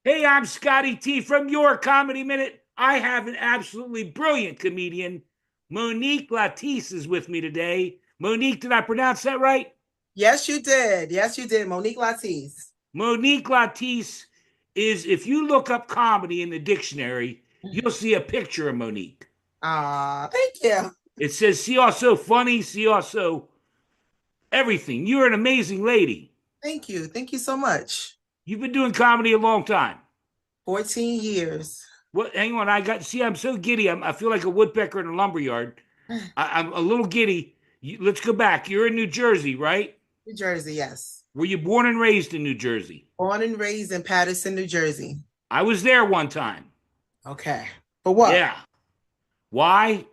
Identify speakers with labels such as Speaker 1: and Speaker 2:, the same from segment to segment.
Speaker 1: Hey, I'm Scotty T from Your Comedy Minute. I have an absolutely brilliant comedian. Monique Latise is with me today. Monique, did I pronounce that right?
Speaker 2: Yes, you did. Yes, you did. Monique Latise.
Speaker 1: Monique Latise is, if you look up comedy in the dictionary, you'll see a picture of Monique.
Speaker 2: Thank you.
Speaker 1: It says, see also funny, see also everything. You're an amazing lady.
Speaker 2: Thank you. Thank you so much.
Speaker 1: You've been doing comedy a long time.
Speaker 2: 14 years.
Speaker 1: What? Hang on, I'm so giddy. I feel like a woodpecker in a lumberyard. I'm a little giddy. Let's go back. You're in New Jersey, right?
Speaker 2: New Jersey, yes.
Speaker 1: Were you born and raised in New Jersey?
Speaker 2: Born and raised in Paterson, New Jersey.
Speaker 1: I was there one time.
Speaker 2: Okay. For what?
Speaker 1: Yeah. Why?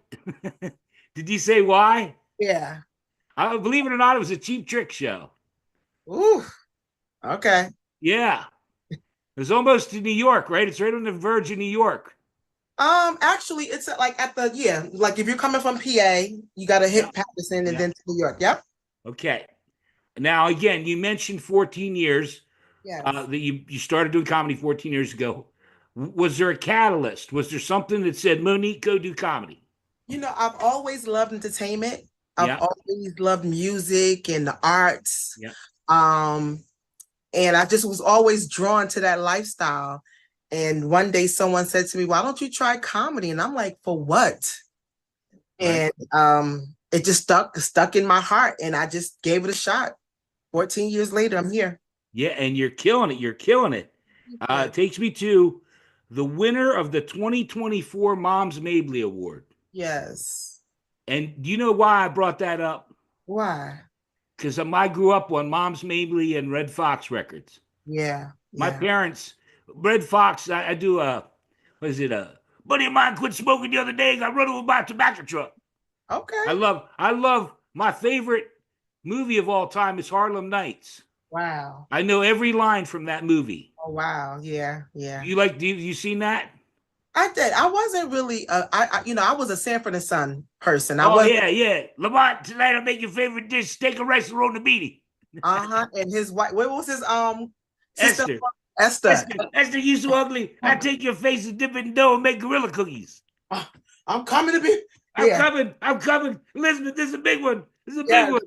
Speaker 1: Did you say why?
Speaker 2: Yeah.
Speaker 1: Believe it or not, it was a cheap trick show.
Speaker 2: Ooh. Okay.
Speaker 1: Yeah. It was almost to New York, right? It's right on the verge of New York.
Speaker 2: Actually, it's like like if you're coming from PA, you gotta
Speaker 1: Yeah.
Speaker 2: hit Paterson and
Speaker 1: Yeah.
Speaker 2: then to New York. Yep.
Speaker 1: Okay. Now, again, you mentioned 14 years
Speaker 2: Yes.
Speaker 1: that you started doing comedy 14 years ago. Was there a catalyst? Was there something that said, Monique, go do comedy?
Speaker 2: I've always loved entertainment. I've
Speaker 1: Yeah.
Speaker 2: always loved music and the arts.
Speaker 1: Yeah.
Speaker 2: Um, And I just was always drawn to that lifestyle. And one day someone said to me, why don't you try comedy? And I'm like, for what?
Speaker 1: Right.
Speaker 2: And it just stuck in my heart. And I just gave it a shot. 14 years later, I'm here.
Speaker 1: Yeah. And you're killing it. You're killing it.
Speaker 2: Yeah.
Speaker 1: It takes me to the winner of the 2024 Moms Mabley Award.
Speaker 2: Yes.
Speaker 1: And do you know why I brought that up?
Speaker 2: Why?
Speaker 1: Because I grew up on Moms Mabley and Red Fox records.
Speaker 2: Yeah.
Speaker 1: My
Speaker 2: Yeah.
Speaker 1: parents, Red Fox, I do what is it? A buddy of mine quit smoking the other day. Got run over by a tobacco truck.
Speaker 2: Okay.
Speaker 1: I love my favorite movie of all time is Harlem Nights.
Speaker 2: Wow.
Speaker 1: I know every line from that movie.
Speaker 2: Oh, wow. Yeah. Yeah.
Speaker 1: You seen that?
Speaker 2: I did. I wasn't really, I was a Sanford and Son person. I
Speaker 1: Oh
Speaker 2: was,
Speaker 1: yeah, yeah. Lamont, tonight I'll make your favorite dish, steak and rice and roll the beanie.
Speaker 2: uh-huh. And his wife, what was his sister?
Speaker 1: Esther.
Speaker 2: Esther.
Speaker 1: Esther, you so ugly. I take your face and dip it in dough and make gorilla cookies.
Speaker 2: Oh, I'm coming to be.
Speaker 1: I'm
Speaker 2: Yeah,
Speaker 1: coming. I'm coming. Elizabeth, this is a big one. This is a big
Speaker 2: yeah.
Speaker 1: one.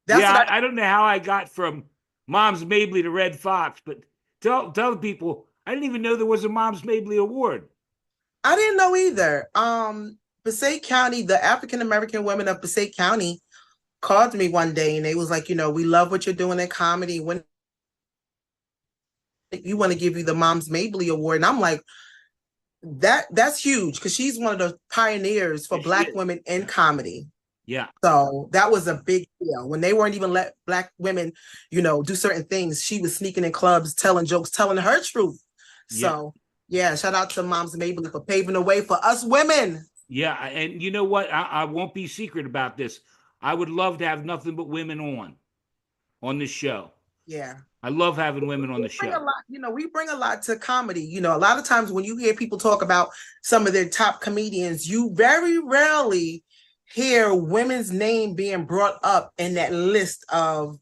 Speaker 2: That's
Speaker 1: Yeah,
Speaker 2: what
Speaker 1: I don't know how I got from Mom's Mabley to Red Fox, but tell the people I didn't even know there was a Mom's Mabley Award.
Speaker 2: I didn't know either. Passaic County, the African American women of Passaic County called me one day and they was like, we love what you're doing in comedy. When you want to give you the Moms Mabley Award, and I'm like, that's huge because she's one of the pioneers for
Speaker 1: Yes, she
Speaker 2: Black
Speaker 1: is.
Speaker 2: women in
Speaker 1: Yeah.
Speaker 2: comedy.
Speaker 1: Yeah.
Speaker 2: So that was a big deal. When they weren't even let Black women, do certain things, she was sneaking in clubs, telling jokes, telling her truth.
Speaker 1: Yeah.
Speaker 2: So yeah, shout out to Moms Mabley for paving the way for us women.
Speaker 1: Yeah. And you know what? I won't be secret about this. I would love to have nothing but women on this show.
Speaker 2: Yeah.
Speaker 1: I love having women on
Speaker 2: We
Speaker 1: the
Speaker 2: bring a
Speaker 1: show.
Speaker 2: lot, we bring a lot to comedy. A lot of times when you hear people talk about some of their top comedians, you very rarely hear women's name being brought up in that list of,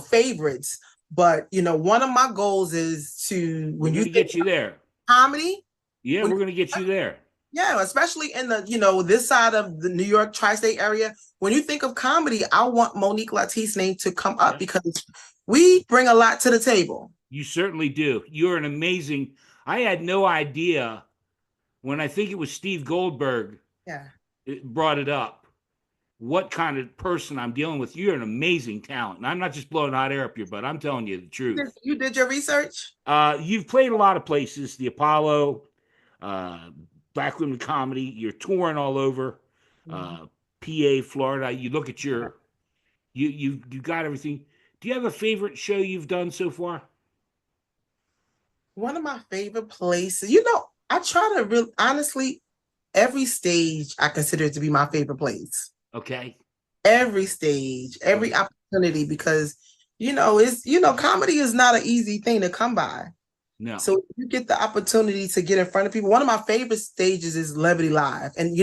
Speaker 2: favorites. But, one of my goals is to,
Speaker 1: We're
Speaker 2: when you
Speaker 1: gonna
Speaker 2: think
Speaker 1: get you there.
Speaker 2: comedy,
Speaker 1: Yeah,
Speaker 2: when
Speaker 1: we're gonna get you there.
Speaker 2: yeah, especially in the, this side of the New York tri-state area, when you think of comedy, I want Monique Latise's name to come up
Speaker 1: Yeah.
Speaker 2: because we bring a lot to the table.
Speaker 1: You certainly do. You're an amazing. I had no idea when I think it was Steve Goldberg
Speaker 2: Yeah.
Speaker 1: brought it up. What kind of person I'm dealing with? You're an amazing talent, and I'm not just blowing hot air up your butt. I'm telling you the truth.
Speaker 2: You did your research?
Speaker 1: You've played a lot of places, the Apollo, uh, Black Women Comedy. You're touring all over,
Speaker 2: Mhm.
Speaker 1: uh, PA, Florida. You look at you got everything. Do you have a favorite show you've done so far?
Speaker 2: One of my favorite places, I try to really, honestly, every stage I consider it to be my favorite place.
Speaker 1: Okay.
Speaker 2: Every stage, every
Speaker 1: Okay.
Speaker 2: opportunity, because, comedy is not an easy thing to come by.
Speaker 1: No.
Speaker 2: So you get the opportunity to get in front of people. One of my favorite stages is Levity Live. And,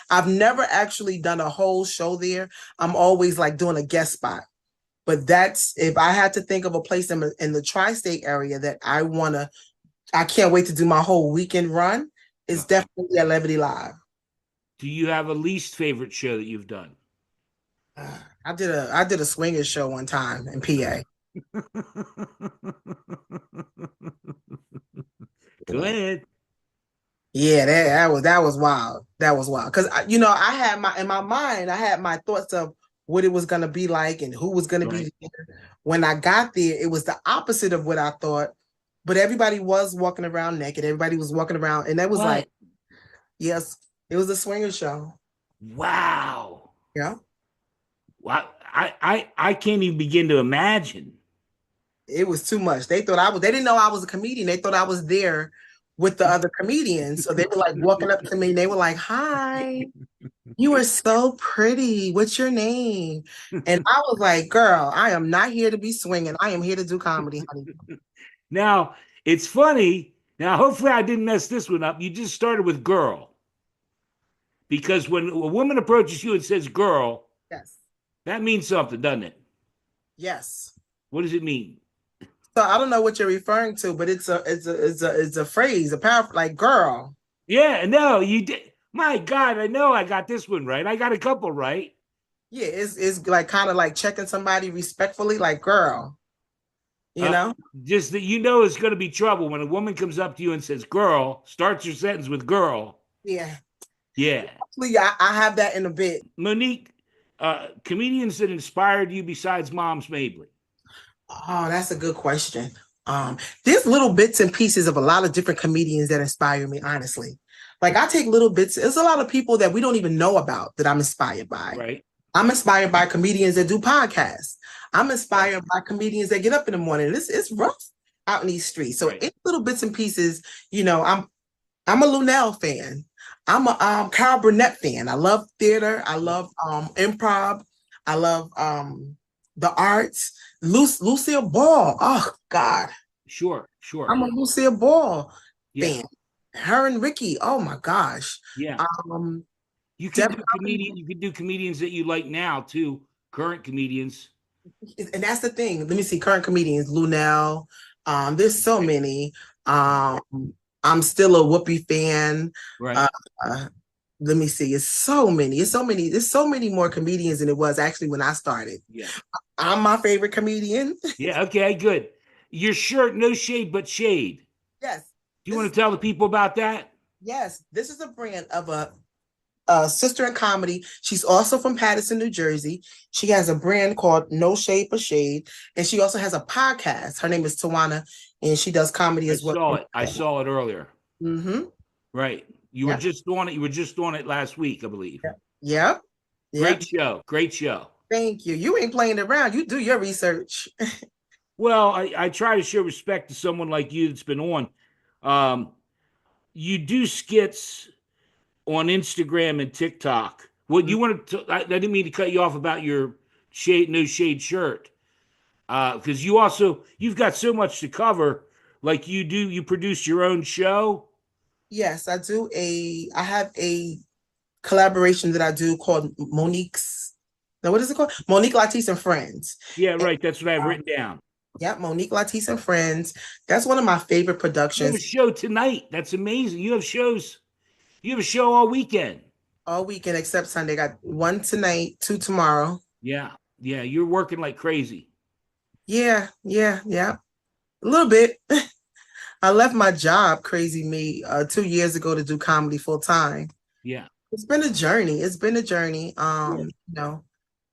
Speaker 2: I've never actually done a whole show there. I'm always like doing a guest spot. But that's, if I had to think of a place in the tri-state area that I want to I can't wait to do my whole weekend run. It's
Speaker 1: Uh-huh.
Speaker 2: definitely at Levity Live.
Speaker 1: Do you have a least favorite show that you've done?
Speaker 2: I did a swingers show one time in PA.
Speaker 1: Go ahead.
Speaker 2: Yeah, that was wild. That was wild because I had my in my mind I had my thoughts of what it was gonna be like and who was gonna
Speaker 1: Right.
Speaker 2: be there. When I got there, it was the opposite of what I thought. But everybody was walking around naked. Everybody was walking around, and that was like,
Speaker 1: What?
Speaker 2: yes, it was a swinger show.
Speaker 1: Wow.
Speaker 2: Yeah,
Speaker 1: Wow. I can't even begin to imagine.
Speaker 2: it was too much. They thought I was. They didn't know I was a comedian. They thought I was there with the other comedians. So they were like walking up to me. And they were like, "Hi." You are so pretty. What's your name? And I was like, girl, I am not here to be swinging. I am here to do comedy, honey.
Speaker 1: Now, it's funny. Now, hopefully, I didn't mess this one up. You just started with girl because when a woman approaches you and says girl,
Speaker 2: Yes.
Speaker 1: that means something, doesn't it?
Speaker 2: Yes.
Speaker 1: What does it mean?
Speaker 2: So I don't know what you're referring to, but it's a phrase, a power like girl.
Speaker 1: Yeah, no, you did. My God, I know I got this one right. I got a couple right.
Speaker 2: Yeah, it's like kind of like checking somebody respectfully, like girl, you
Speaker 1: Uh,
Speaker 2: know?
Speaker 1: just that you know it's going to be trouble when a woman comes up to you and says "girl," starts your sentence with "girl."
Speaker 2: Yeah.
Speaker 1: Yeah,
Speaker 2: Actually, I have that in a bit.
Speaker 1: Monique, comedians that inspired you besides Mom's Mabley.
Speaker 2: Oh, that's a good question. There's little bits and pieces of a lot of different comedians that inspire me, honestly. Like I take little bits. There's a lot of people that we don't even know about that I'm inspired by.
Speaker 1: Right.
Speaker 2: I'm inspired by comedians that do podcasts. I'm
Speaker 1: Right.
Speaker 2: inspired by comedians that get up in the morning. It's rough out in these streets. So
Speaker 1: Right.
Speaker 2: it's little bits and pieces. I'm a Lunell fan. I'm a Carl Burnett fan. I love theater. I
Speaker 1: Yep.
Speaker 2: love improv. I love the arts. Lucille Ball. Oh God,
Speaker 1: Sure. Sure.
Speaker 2: I'm a Lucille Ball
Speaker 1: Yeah.
Speaker 2: fan. Her and Ricky. Oh my gosh.
Speaker 1: Yeah.
Speaker 2: Um,
Speaker 1: You could do
Speaker 2: definitely.
Speaker 1: comedian. You could do comedians that you like now too. Current comedians.
Speaker 2: And that's the thing. Let me see. Current comedians. Lunell. There's so
Speaker 1: Right.
Speaker 2: many. I'm still a Whoopi fan. Uh,
Speaker 1: Right.
Speaker 2: uh, let me see. It's so many. It's so many. There's so many more comedians than it was actually when I started.
Speaker 1: Yeah.
Speaker 2: I'm my favorite comedian.
Speaker 1: Yeah. Okay. Good. Your shirt, no shade but shade.
Speaker 2: Yes.
Speaker 1: Do you
Speaker 2: This
Speaker 1: want
Speaker 2: is
Speaker 1: to tell the people about that?
Speaker 2: yes. This is a brand of a sister in comedy. She's also from Paterson, New Jersey. She has a brand called No Shade but Shade, and she also has a podcast. Her name is Tawana, and she does comedy
Speaker 1: I
Speaker 2: as well.
Speaker 1: saw it. I saw it earlier.
Speaker 2: Mm-hmm.
Speaker 1: Right. You were
Speaker 2: Yep.
Speaker 1: just on it. You were just on it last week, I believe.
Speaker 2: Yep. Yep.
Speaker 1: Great
Speaker 2: Yep.
Speaker 1: show. Great show.
Speaker 2: Thank you. You ain't playing around. You do your research.
Speaker 1: Well, I try to show respect to someone like you that's been on. Um, you do skits on Instagram and TikTok. What you want to? I didn't mean to cut you off about your shade, no shade shirt, because you've got so much to cover. Like you do, you produce your own show.
Speaker 2: Yes, I do. I have a collaboration that I do called Monique's. Now, what is it called? Monique Latise and Friends.
Speaker 1: Yeah,
Speaker 2: And,
Speaker 1: right. That's what I have
Speaker 2: uh,
Speaker 1: written down.
Speaker 2: yeah, Monique Latise and Friends. That's one of my favorite
Speaker 1: You have a
Speaker 2: productions
Speaker 1: show tonight. That's amazing. You have shows. You have a show all weekend.
Speaker 2: all weekend except Sunday. Got one tonight, two tomorrow.
Speaker 1: Yeah, yeah. You're working like crazy.
Speaker 2: Yeah, yeah, yeah. A little bit. I left my job, crazy me, 2 years ago to do comedy full time.
Speaker 1: Yeah.
Speaker 2: It's been a journey. It's been a journey.
Speaker 1: Sure.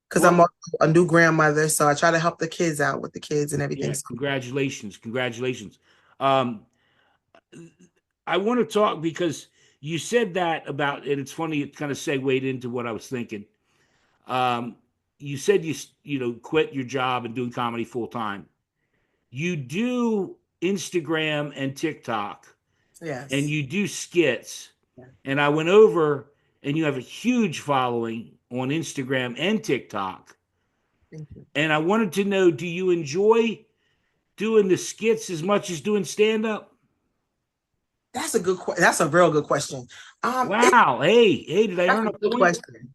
Speaker 2: Because I'm
Speaker 1: Well,
Speaker 2: also a new grandmother, so I try to help the kids out with the kids and everything.
Speaker 1: yeah.
Speaker 2: So,
Speaker 1: Congratulations. Congratulations. Um, I want to talk because you said that about, and it's funny. It kind of segued into what I was thinking. Um, you said quit your job and doing comedy full time. You do Instagram and TikTok, and
Speaker 2: yes.
Speaker 1: you do skits.
Speaker 2: Yeah,
Speaker 1: And I went over, and you have a huge following on Instagram and TikTok.
Speaker 2: thank you.
Speaker 1: And I wanted to know, do you enjoy doing the skits as much as doing stand up?
Speaker 2: That's a real good question.
Speaker 1: Wow. Hey, did I
Speaker 2: That's
Speaker 1: earn
Speaker 2: a
Speaker 1: a
Speaker 2: good
Speaker 1: point?
Speaker 2: question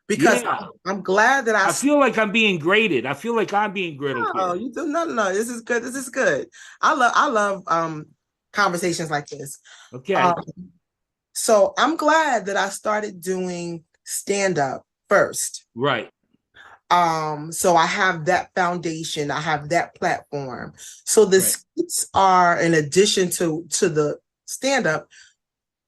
Speaker 2: because
Speaker 1: Yeah.
Speaker 2: I'm glad that
Speaker 1: I feel like I'm being graded. I feel like I'm being griddled
Speaker 2: oh,
Speaker 1: here.
Speaker 2: you do no. This is good. This is good. I love conversations like this.
Speaker 1: Okay.
Speaker 2: Um, so I'm glad that I started doing stand up first.
Speaker 1: Right.
Speaker 2: So I have that foundation, I have that platform. So the
Speaker 1: Right.
Speaker 2: skits are in addition to the stand up.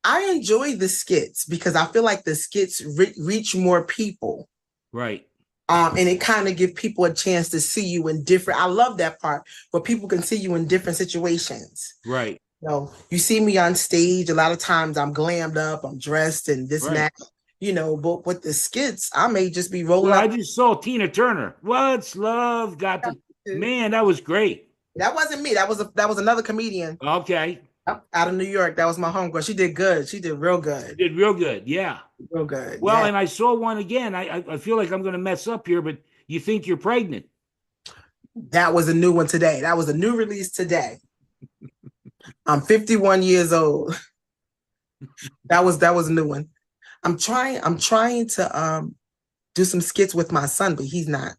Speaker 2: I enjoy the skits because I feel like the skits reach more people.
Speaker 1: Right.
Speaker 2: And it kind of give people a chance to see you in different. I love that part where people can see you in different situations.
Speaker 1: Right.
Speaker 2: You see me on stage. A lot of times I'm glammed up, I'm dressed and this and
Speaker 1: Right.
Speaker 2: that. But with the skits, I may just be rolling
Speaker 1: Well, I
Speaker 2: up.
Speaker 1: just saw Tina Turner. What's love got to man, that was great.
Speaker 2: That wasn't me. That was another comedian
Speaker 1: Okay.
Speaker 2: out of New York. That was my homegirl. She did good. She did real
Speaker 1: You
Speaker 2: good.
Speaker 1: did real good. Yeah.
Speaker 2: Real good.
Speaker 1: Well,
Speaker 2: Yeah.
Speaker 1: and I saw one again. I feel like I'm going to mess up here, but you think you're pregnant.
Speaker 2: That was a new one today. That was a new release today. I'm 51 years old. That was a new one. I'm trying to do some skits with my son, but he's not.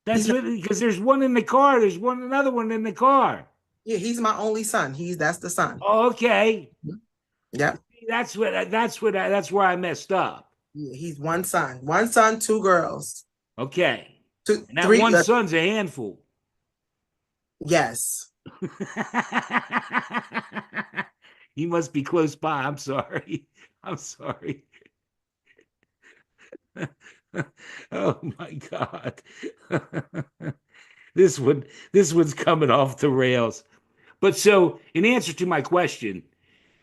Speaker 1: That's
Speaker 2: He's not.
Speaker 1: what because there's one in the car. There's another one in the car.
Speaker 2: Yeah, he's my only son. That's the son.
Speaker 1: Oh, okay.
Speaker 2: Yeah.
Speaker 1: That's where I messed up.
Speaker 2: Yeah, he's one son. One son, two girls.
Speaker 1: Okay.
Speaker 2: Two,
Speaker 1: And that
Speaker 2: three.
Speaker 1: one son's a handful.
Speaker 2: Yes.
Speaker 1: He must be close by. I'm sorry. I'm sorry. Oh my God. This one's coming off the rails. But so in answer to my question,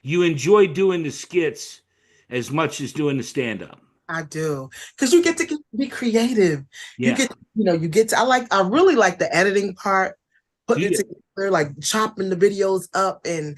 Speaker 1: you enjoy doing the skits as much as doing the stand-up.
Speaker 2: I do. Because you get to be creative. You
Speaker 1: Yeah.
Speaker 2: get, I really like the editing part,
Speaker 1: Do
Speaker 2: putting it
Speaker 1: you?
Speaker 2: together, like chopping the videos up and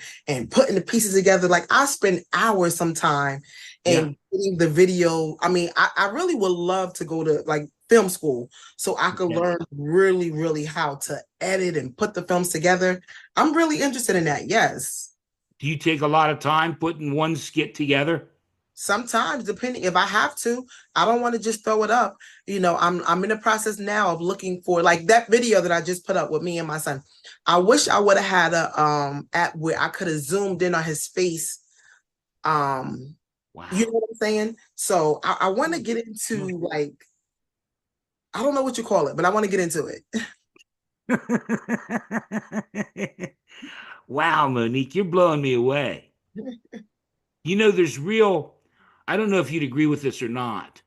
Speaker 2: putting the pieces together. Like I spend hours sometime
Speaker 1: Yeah.
Speaker 2: and getting the video. I mean, I really would love to go to like film school so I could
Speaker 1: Okay.
Speaker 2: learn really, really how to edit and put the films together. I'm really interested in that. Yes.
Speaker 1: Do you take a lot of time putting one skit together?
Speaker 2: Sometimes, depending if I have to, I don't want to just throw it up. I'm in the process now of looking for like that video that I just put up with me and my son. I wish I would have had a app where I could have zoomed in on his face. You know
Speaker 1: Wow.
Speaker 2: what I'm saying? So I want to get into like I don't know what you call it, but I want to get into it.
Speaker 1: Wow, Monique, you're blowing me away. There's real, I don't know if you'd agree with this or not,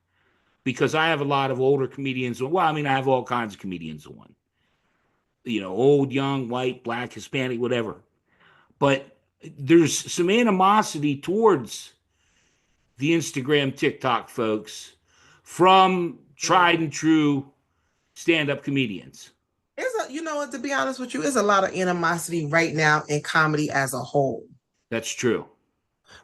Speaker 1: because I have a lot of older comedians. Well, I mean, I have all kinds of comedians on, old, young, white, black, Hispanic, whatever. But there's some animosity towards the Instagram, TikTok folks from tried and true stand up comedians.
Speaker 2: To be honest with you, there's a lot of animosity right now in comedy as a whole.
Speaker 1: That's true.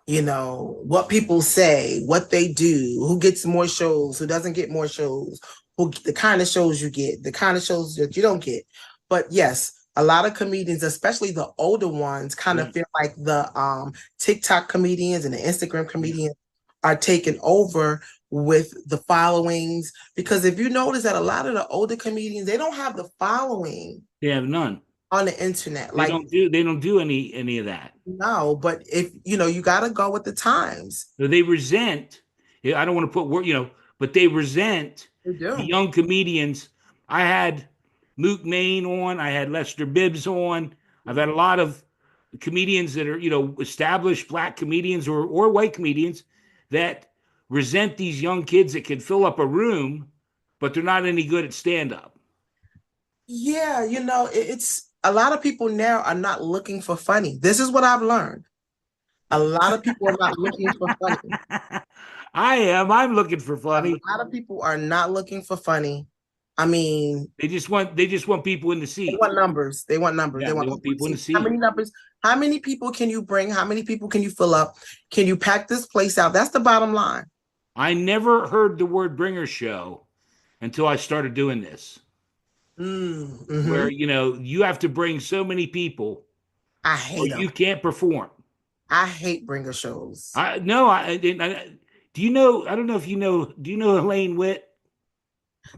Speaker 2: What people say, what they do, who gets more shows, who doesn't get more shows, the kind of shows you get, the kind of shows that you don't get. But yes, a lot of comedians, especially the older ones, kind of
Speaker 1: Yeah.
Speaker 2: feel like the TikTok comedians and the Instagram
Speaker 1: Yeah.
Speaker 2: comedians are taking over with the followings. Because if you notice that a lot of the older comedians, they don't have the following
Speaker 1: They have none.
Speaker 2: on the internet.
Speaker 1: They
Speaker 2: Like,
Speaker 1: don't do they don't do any of that.
Speaker 2: no, but if you got to go with the times.
Speaker 1: So they resent. I don't want to put word, but they resent
Speaker 2: They
Speaker 1: the
Speaker 2: do.
Speaker 1: young comedians. I had Mook Maine on. I had Lester Bibbs on. I've had a lot of comedians that are established black comedians or white comedians that resent these young kids that can fill up a room, but they're not any good at stand up.
Speaker 2: Yeah, it's a lot of people now are not looking for funny. This is what I've learned. A lot of people are not looking for funny.
Speaker 1: I am. I'm looking for
Speaker 2: A
Speaker 1: funny.
Speaker 2: lot of people are not looking for funny. I mean,
Speaker 1: They just want people in the
Speaker 2: they
Speaker 1: seat.
Speaker 2: want numbers. They want numbers. They
Speaker 1: Yeah, they
Speaker 2: want
Speaker 1: want
Speaker 2: people to
Speaker 1: people in the
Speaker 2: see how
Speaker 1: seat.
Speaker 2: many numbers, how many people can you bring? How many people can you fill up? Can you pack this place out? That's the bottom line.
Speaker 1: I never heard the word bringer show until I started doing this,
Speaker 2: Mm-hmm.
Speaker 1: where you have to bring so many people
Speaker 2: I
Speaker 1: or
Speaker 2: hate them.
Speaker 1: you can't perform.
Speaker 2: I hate bringer shows.
Speaker 1: I no, do you know? I don't know if you know. Do you know Elaine Witt?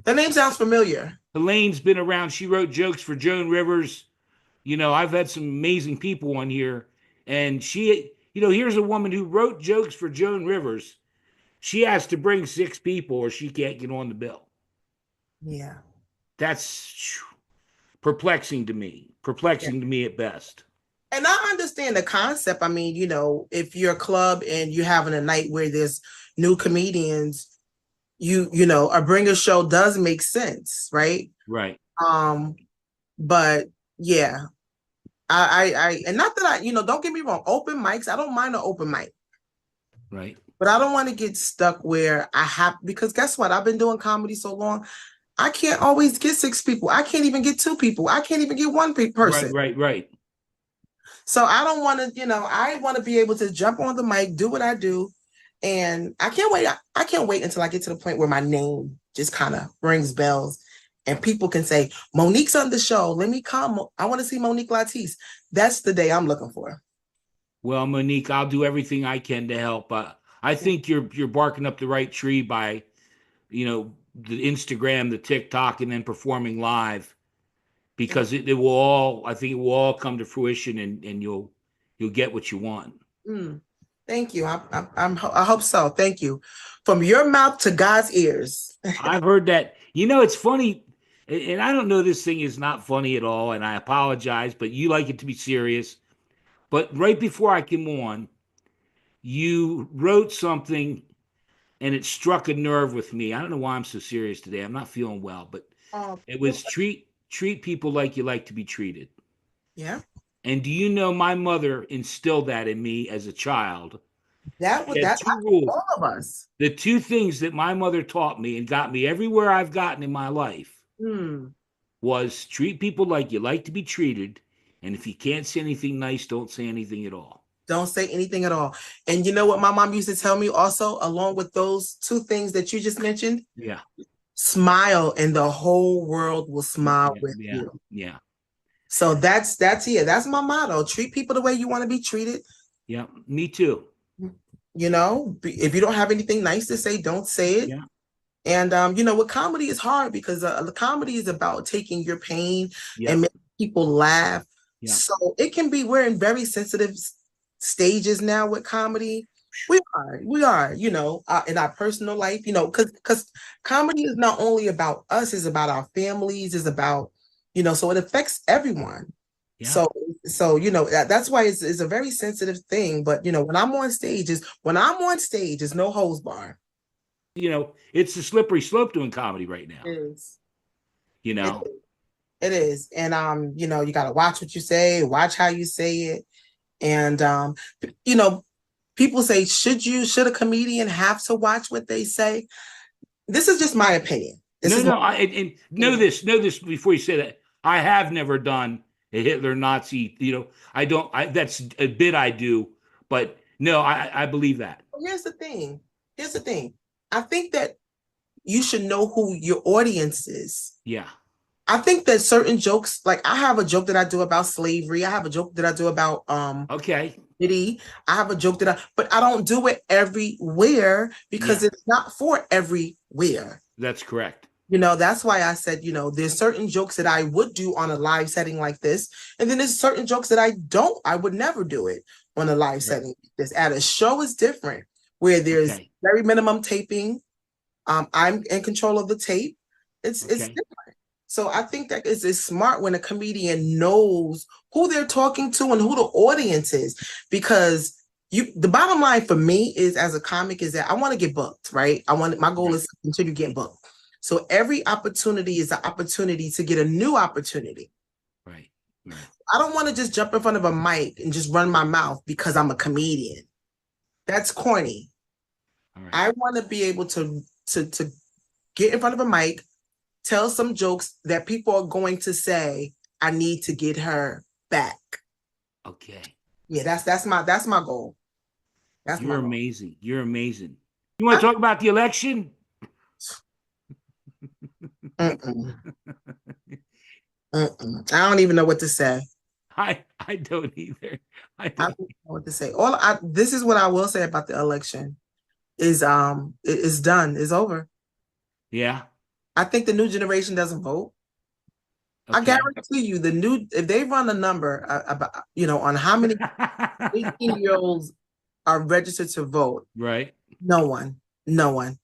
Speaker 2: The name sounds familiar.
Speaker 1: Elaine's been around. She wrote jokes for Joan Rivers. I've had some amazing people on here, And she, here's a woman who wrote jokes for Joan Rivers. She has to bring 6 people or she can't get on the bill.
Speaker 2: Yeah.
Speaker 1: That's perplexing to me. Perplexing to me at best.
Speaker 2: And I understand the concept. I mean, if you're a club and you're having a night where there's new comedians, a bringer show does make sense, right?
Speaker 1: Right.
Speaker 2: But yeah, I and not that don't get me wrong, open mics, I don't mind an open mic.
Speaker 1: Right.
Speaker 2: But I don't want to get stuck where because guess what? I've been doing comedy so long, I can't always get 6 people. I can't even get 2 people. I can't even get 1 person.
Speaker 1: Right.
Speaker 2: So I don't want to, I want to be able to jump on the mic, do what I do. And I can't wait. I can't wait until I get to the point where my name just kind of rings bells and people can say, Monique's on the show. Let me come. I want to see Monique Latise. That's the day I'm looking for.
Speaker 1: Well, Monique, I'll do everything I can to help. I think you're barking up the right tree by, the Instagram, the TikTok, and then performing live, because it will all. I think it will all come to fruition, and you'll get what you want.
Speaker 2: Thank you. I hope so. Thank you. From your mouth to God's ears.
Speaker 1: I've heard that. It's funny, and I don't know, this thing is not funny at all, and I apologize, but you like it to be serious. But right before I came on, you wrote something and it struck a nerve with me. I don't know why I'm so serious today. I'm not feeling well, but it was treat people like you like to be treated.
Speaker 2: Yeah.
Speaker 1: And do you know, my mother instilled that in me as a child.
Speaker 2: That's
Speaker 1: 2 rules.
Speaker 2: all of us.
Speaker 1: The 2 things that my mother taught me and got me everywhere I've gotten in my life was treat people like you like to be treated. And if you can't say anything nice, don't say anything at all.
Speaker 2: Don't say anything at all. And you know what my mom used to tell me also, along with those 2 things that you just mentioned?
Speaker 1: Yeah.
Speaker 2: Smile and the whole world will smile with you.
Speaker 1: Yeah.
Speaker 2: So that's my motto. Treat people the way you want to be treated.
Speaker 1: Yeah, me too.
Speaker 2: If you don't have anything nice to say, don't say it.
Speaker 1: Yeah.
Speaker 2: And with comedy is hard because the comedy is about taking your pain and making people laugh. Yeah. So we're in very sensitive stages now with comedy. We are, in our personal life, because comedy is not only about us, it's about our families, it's about, so it affects everyone. Yeah. So that's why it's a very sensitive thing. But when I'm on stage is no holds bar.
Speaker 1: It's a slippery slope doing comedy right now.
Speaker 2: It is.
Speaker 1: It
Speaker 2: is. And you got to watch what you say, watch how you say it. And people say, should a comedian have to watch what they say? This is just my opinion.
Speaker 1: Know this before you say that. I have never done a Hitler Nazi, that's a bit I do, but no, I believe that.
Speaker 2: Here's the thing. I think that you should know who your audience is.
Speaker 1: Yeah.
Speaker 2: I think that certain jokes, like I have a joke that I do about slavery. I have a joke that I do about
Speaker 1: okay.
Speaker 2: I have a joke but I don't do it everywhere because it's not for everywhere.
Speaker 1: That's correct.
Speaker 2: That's why I said, there's certain jokes that I would do on a live setting like this. And then there's certain jokes that I would never do it on a live setting like this. At a show is different, where there's very minimum taping. I'm in control of the tape. It's different. So I think that it's smart when a comedian knows who they're talking to and who the audience is, because the bottom line for me is, as a comic, is that I want to get booked, right? My goal is to continue getting booked. So every opportunity is an opportunity to get a new opportunity.
Speaker 1: Right.
Speaker 2: I don't want to just jump in front of a mic and just run my mouth because I'm a comedian. That's corny. I want to be able to get in front of a mic, tell some jokes that people are going to say, I need to get her back.
Speaker 1: Okay.
Speaker 2: Yeah, that's my goal.
Speaker 1: You're amazing. You're amazing. You want to talk about the election?
Speaker 2: I don't even know what to say.
Speaker 1: I don't either. I
Speaker 2: don't know what to say. This is what I will say about the election is it's done. It's over.
Speaker 1: Yeah.
Speaker 2: I think the new generation doesn't vote. I
Speaker 1: Okay.
Speaker 2: guarantee you, if they run a number about on how many 18-year-olds are registered to vote,
Speaker 1: Right.
Speaker 2: no one, no one.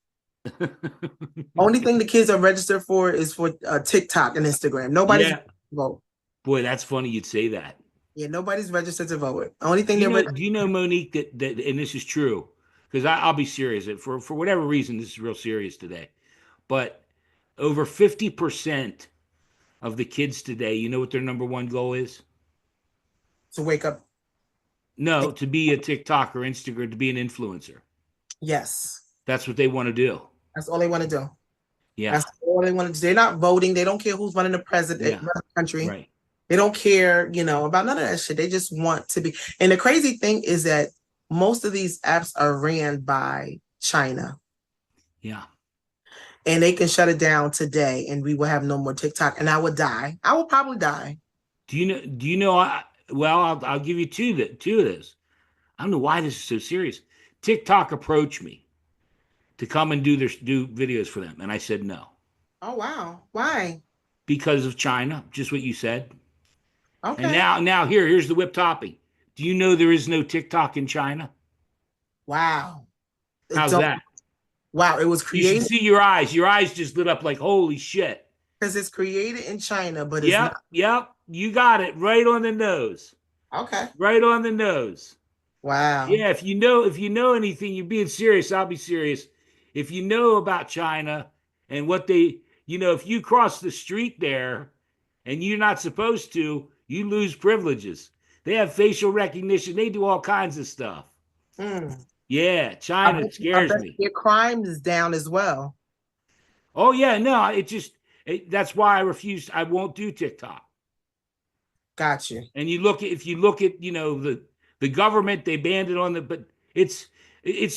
Speaker 2: Only thing the kids are registered for is for TikTok and Instagram. Nobody's
Speaker 1: Yeah.
Speaker 2: vote.
Speaker 1: Boy, that's funny you'd say that.
Speaker 2: Yeah, nobody's registered to vote. Only thing they're
Speaker 1: Do you know, Monique, that and this is true, because I'll be serious. For whatever reason, this is real serious today. But over 50% of the kids today, you know what their number one goal is?
Speaker 2: to wake up.
Speaker 1: No, to be a TikTok or Instagram, to be an influencer.
Speaker 2: Yes,
Speaker 1: That's what they want to do.
Speaker 2: that's all they want to do.
Speaker 1: Yeah.
Speaker 2: That's all they want to do. They're not voting. They don't care who's running the president,
Speaker 1: Yeah.
Speaker 2: the country.
Speaker 1: Right.
Speaker 2: They don't care, about none of that shit. They just want to be. And the crazy thing is that most of these apps are ran by China,
Speaker 1: Yeah.
Speaker 2: and they can shut it down today, and we will have no more TikTok. And I would die. I will probably die.
Speaker 1: Do you know? Do you know? Well, I'll give you two of this. I don't know why this is so serious. TikTok approached me to come and do videos for them, and I said no
Speaker 2: Oh wow, why?
Speaker 1: because of China, just what you said. And
Speaker 2: Okay,
Speaker 1: now here's the whip topping. Do you know there is no TikTok in China?
Speaker 2: wow. It
Speaker 1: How's
Speaker 2: don't.
Speaker 1: that?
Speaker 2: Wow, it was
Speaker 1: You should
Speaker 2: created
Speaker 1: see your eyes. Your eyes just lit up like holy shit.
Speaker 2: because it's created in China, but it's not.
Speaker 1: Yep. You got it right on the nose.
Speaker 2: Okay.
Speaker 1: Right on the nose.
Speaker 2: Wow.
Speaker 1: Yeah, if you know anything, you're being serious. I'll be serious. If you know about China and what if you cross the street there and you're not supposed to, you lose privileges. They have facial recognition. They do all kinds of stuff.
Speaker 2: Mm.
Speaker 1: Yeah,
Speaker 2: I
Speaker 1: China
Speaker 2: bet, I
Speaker 1: scares
Speaker 2: bet
Speaker 1: me.
Speaker 2: your crime is down as well.
Speaker 1: Oh yeah, no, that's why I refuse. I won't do TikTok.
Speaker 2: Got you.
Speaker 1: And if you look at the government, they banned it on but it's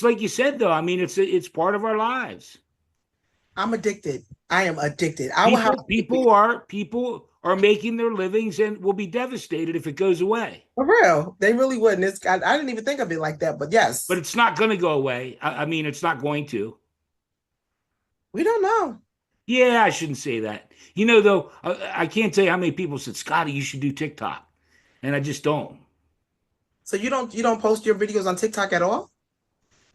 Speaker 1: like you said though. I mean, it's part of our lives.
Speaker 2: I'm addicted. I am addicted. I will have
Speaker 1: People are making their livings and will be devastated if it goes away.
Speaker 2: for real. They really wouldn't. I didn't even think of it like that, but
Speaker 1: But
Speaker 2: yes,
Speaker 1: it's not going to go away. I mean, it's not going to.
Speaker 2: we don't know.
Speaker 1: Yeah, I shouldn't say that. Though, I can't tell you how many people said, Scotty, you should do TikTok. And I just don't.
Speaker 2: So you don't post your videos on TikTok at all?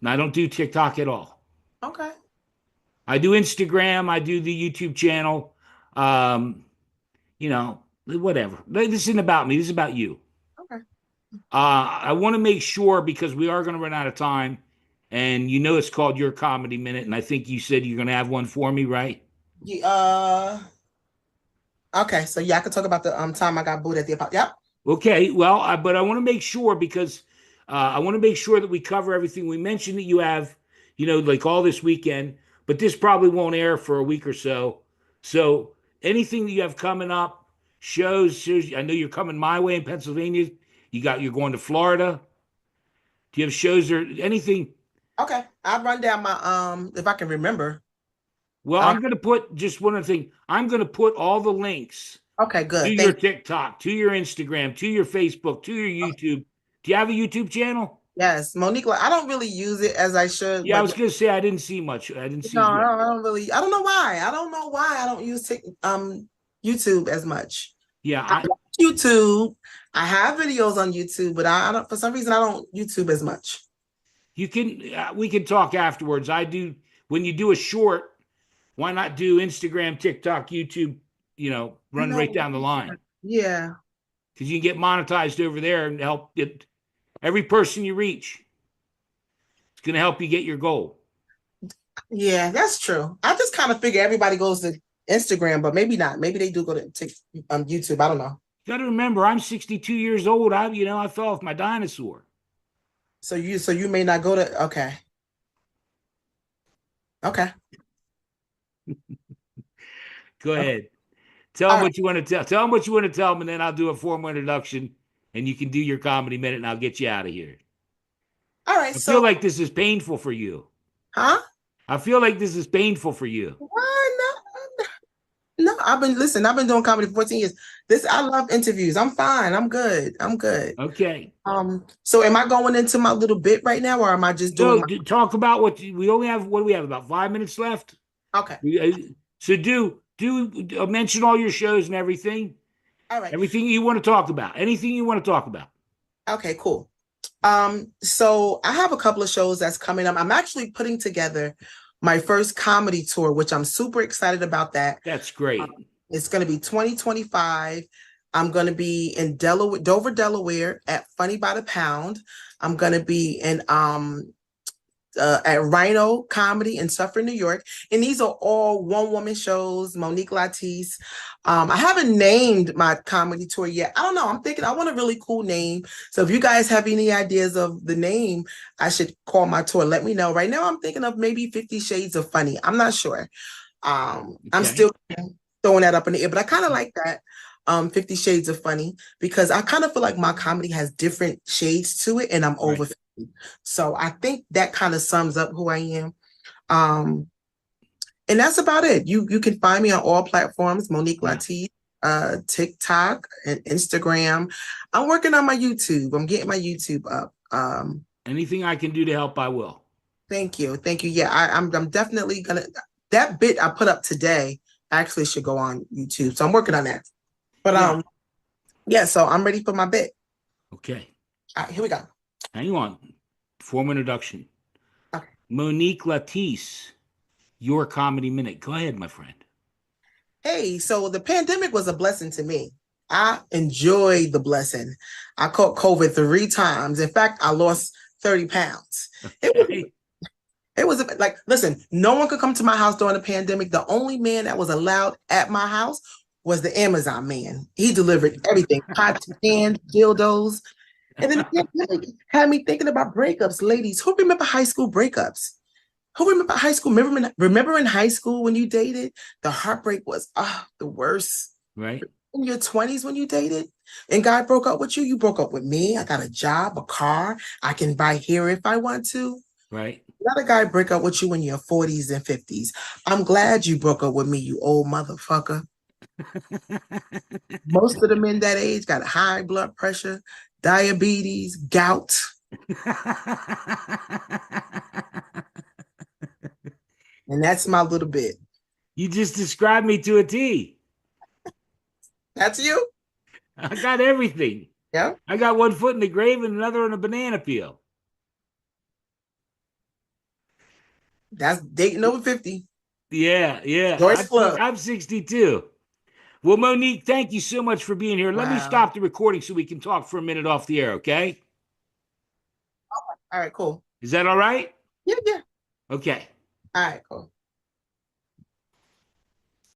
Speaker 1: And I don't do TikTok at all.
Speaker 2: Okay.
Speaker 1: I do Instagram. I do the YouTube channel. Um, Whatever. This isn't about me. This is about you.
Speaker 2: Okay.
Speaker 1: I want to make sure because we are going to run out of time. And it's called Your Comedy Minute. And I think you said you're going to have one for me, right?
Speaker 2: Yeah, okay. So yeah, I could talk about the time I got booed at the apartment. Yep.
Speaker 1: Okay, well, but I want to make sure because I want to make sure that we cover everything. We mentioned that you have, like all this weekend, but this probably won't air for a week or so. So anything that you have coming up, shows. I know you're coming my way in Pennsylvania. You're going to Florida. Do you have shows or anything?
Speaker 2: Okay. I'll run down my if I can remember.
Speaker 1: Well, I'm going to put just one other thing. I'm going to put all the links
Speaker 2: Okay,
Speaker 1: to
Speaker 2: good.
Speaker 1: your TikTok, to your Instagram, to your Facebook, to your YouTube. Do you have a YouTube channel?
Speaker 2: Yes, Monique. I don't really use it as I should,
Speaker 1: Yeah, I
Speaker 2: but
Speaker 1: was gonna say I didn't see much. I didn't see.
Speaker 2: no, I don't really. I don't know why. I don't know why I don't use YouTube as much.
Speaker 1: Yeah,
Speaker 2: I like YouTube. I have videos on YouTube, but I don't. For some reason, I don't YouTube as much.
Speaker 1: you can. We can talk afterwards. I do when you do a short. Why not do Instagram, TikTok, YouTube? Run right down the line
Speaker 2: Yeah.
Speaker 1: because you can get monetized over there and help it. Every person you reach, it's going to help you get your goal.
Speaker 2: Yeah, that's true. I just kind of figure everybody goes to Instagram, but maybe not. Maybe they do go to YouTube. I don't know.
Speaker 1: You got to remember, I'm 62 years old. I fell off my dinosaur.
Speaker 2: So you may not go to. Okay. Okay.
Speaker 1: Go
Speaker 2: Okay.
Speaker 1: ahead. Tell
Speaker 2: All
Speaker 1: them
Speaker 2: right.
Speaker 1: what you want to tell. Tell them what you want to tell them, and then I'll do a formal introduction, and you can do your comedy minute, and I'll get you out of here.
Speaker 2: All right.
Speaker 1: I feel
Speaker 2: So,
Speaker 1: like this is painful for you.
Speaker 2: huh?
Speaker 1: I feel like this is painful for you.
Speaker 2: Why not? No, I've been doing comedy for 14 years. I love interviews. I'm fine. I'm good. I'm good.
Speaker 1: Okay.
Speaker 2: So am I going into my little bit right now, or am I just doing
Speaker 1: No, talk about we only have, what do we have, about 5 minutes left?
Speaker 2: okay.
Speaker 1: So mention all your shows and everything.
Speaker 2: All right.
Speaker 1: Everything you want to talk about. Anything you want to talk about.
Speaker 2: Okay, cool. So I have a couple of shows that's coming up. I'm actually putting together my first comedy tour, which I'm super excited about that.
Speaker 1: That's great.
Speaker 2: It's going to be 2025. I'm going to be in Delaware, Dover, Delaware at Funny by the Pound. I'm going to be in at Rhino Comedy in Suffern, New York. And these are all one-woman shows, Monique Latise. I haven't named my comedy tour yet. I don't know. I'm thinking I want a really cool name. So if you guys have any ideas of the name I should call my tour, let me know. Right now, I'm thinking of maybe 50 Shades of Funny. I'm not sure. I'm still throwing that up in the air, but I kind of like that. 50 Shades of Funny, because I kind of feel like my comedy has different shades to it, and I'm over 50. So I think that kind of sums up who I am. And that's about it. You can find me on all platforms, Monique Latise, TikTok and Instagram. I'm working on my YouTube. I'm getting my YouTube up.
Speaker 1: Anything I can do to help, I will.
Speaker 2: Thank you. Thank you. Yeah, I'm definitely gonna, that bit I put up today actually should go on YouTube. So I'm working on that. But yeah, so I'm ready for my bit.
Speaker 1: Okay.
Speaker 2: All right, here we go.
Speaker 1: Hang on. Formal introduction.
Speaker 2: Okay.
Speaker 1: Monique Latise, your comedy minute. Go ahead, my friend.
Speaker 2: Hey, so the pandemic was a blessing to me. I enjoyed the blessing. I caught COVID 3 times. In fact, I lost 30 pounds.
Speaker 1: Okay.
Speaker 2: It was like, listen, no one could come to my house during the pandemic. The only man that was allowed at my house was the Amazon man. He delivered everything, pots, pans, dildos. And then the pandemic had me thinking about breakups. Ladies, who remember high school breakups? Who remember high school? Remember in high school when you dated? The heartbreak was the worst.
Speaker 1: Right.
Speaker 2: In your 20s when you dated and guy broke up with you, you broke up with me. I got a job, a car. I can buy hair if I want to.
Speaker 1: Right.
Speaker 2: Let a guy break up with you in your 40s and 50s. I'm glad you broke up with me, you old motherfucker. Most of the men that age got high blood pressure, diabetes, gout. And that's my little bit.
Speaker 1: You just described me to a T.
Speaker 2: That's you?
Speaker 1: I got everything.
Speaker 2: Yeah.
Speaker 1: I got one foot in the grave and another in a banana peel.
Speaker 2: That's dating over 50.
Speaker 1: Yeah, yeah. I'm 62. Well, Monique, thank you so much for being here. Let me stop the recording so we can talk for a minute off the air, okay?
Speaker 2: All right, cool.
Speaker 1: Is that all right?
Speaker 2: Yeah.
Speaker 1: Okay.
Speaker 2: All right, cool.